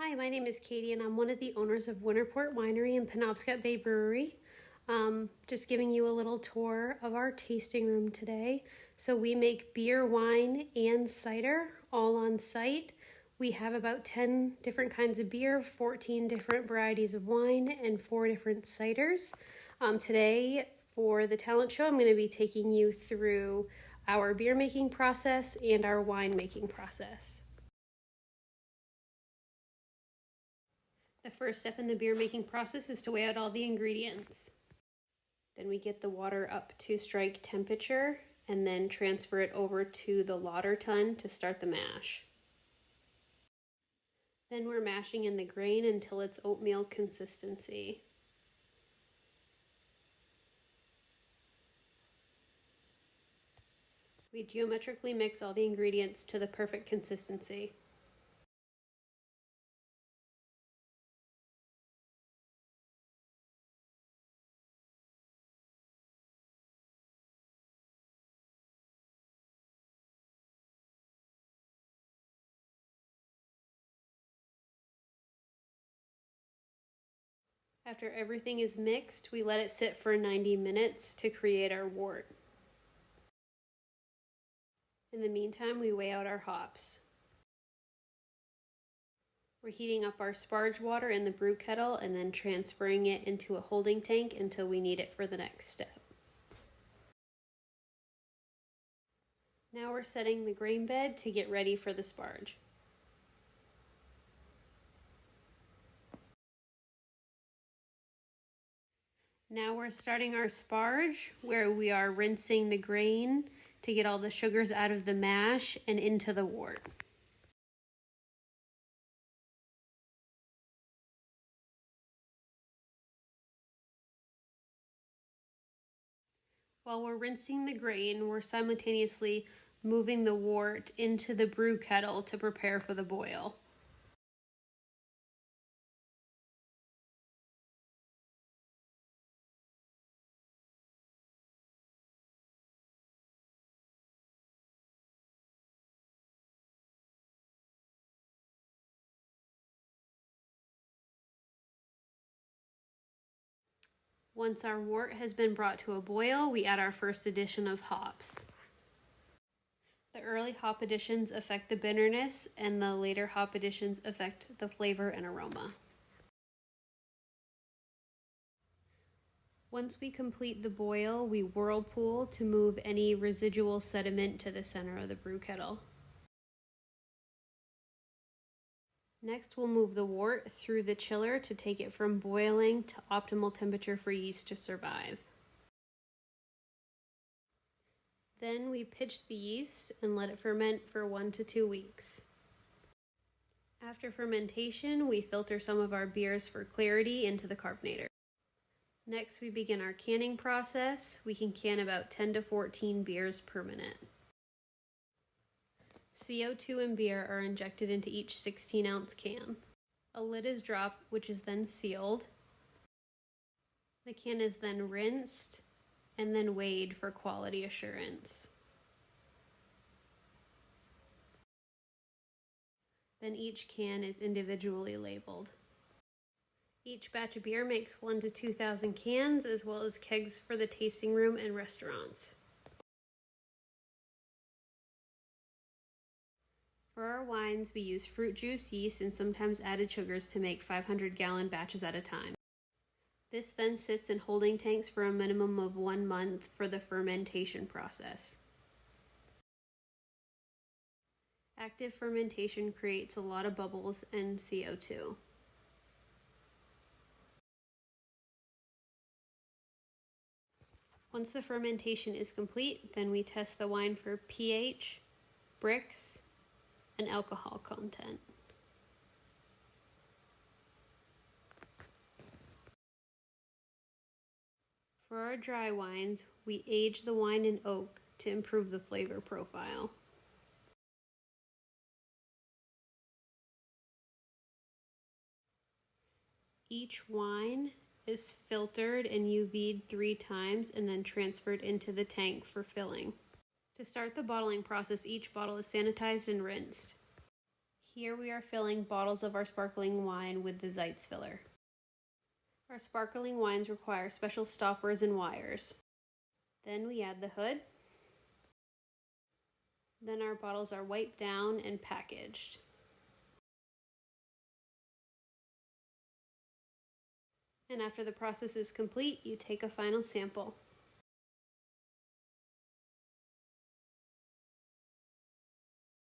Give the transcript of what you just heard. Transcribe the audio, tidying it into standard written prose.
Hi, my name is Katie and I'm one of the owners of Winterport Winery and Penobscot Bay Brewery. Just giving you a little tour of our tasting room today. So we make beer, wine, and cider all on site. We have about 10 different kinds of beer, 14 different varieties of wine, and 4 different ciders. Today, for the talent show, I'm going to be taking you through our beer making process and our wine making process. The first step in the beer making process is to weigh out all the ingredients. Then we get the water up to strike temperature and then transfer it over to the lauter tun to start the mash. Then we're mashing in the grain until it's oatmeal consistency. We geometrically mix all the ingredients to the perfect consistency. After everything is mixed, we let it sit for 90 minutes to create our wort. In the meantime, we weigh out our hops. We're heating up our sparge water in the brew kettle and then transferring it into a holding tank until we need it for the next step. Now we're setting the grain bed to get ready for the sparge. Now we're starting our sparge, where we are rinsing the grain to get all the sugars out of the mash and into the wort. While we're rinsing the grain, we're simultaneously moving the wort into the brew kettle to prepare for the boil. Once our wort has been brought to a boil, we add our first addition of hops. The early hop additions affect the bitterness, and the later hop additions affect the flavor and aroma. Once we complete the boil, we whirlpool to move any residual sediment to the center of the brew kettle. Next, we'll move the wort through the chiller to take it from boiling to optimal temperature for yeast to survive. Then we pitch the yeast and let it ferment for 1 to 2 weeks. After fermentation, we filter some of our beers for clarity into the carbonator. Next, we begin our canning process. We can can about 10 to 14 beers per minute. CO2 and beer are injected into each 16-ounce can. A lid is dropped, which is then sealed. The can is then rinsed and then weighed for quality assurance. Then each can is individually labeled. Each batch of beer makes 1,000 to 2,000 cans, as well as kegs for the tasting room and restaurants. For our wines, we use fruit juice, yeast, and sometimes added sugars to make 500-gallon batches at a time. This then sits in holding tanks for a minimum of 1 month for the fermentation process. Active fermentation creates a lot of bubbles and CO2. Once the fermentation is complete, then we test the wine for pH, Brix, and alcohol content. For our dry wines, we age the wine in oak to improve the flavor profile. Each wine is filtered and UV'd 3 times and then transferred into the tank for filling. To start the bottling process, each bottle is sanitized and rinsed. Here we are filling bottles of our sparkling wine with the Zeitz filler. Our sparkling wines require special stoppers and wires. Then we add the hood. Then our bottles are wiped down and packaged. And after the process is complete, you take a final sample.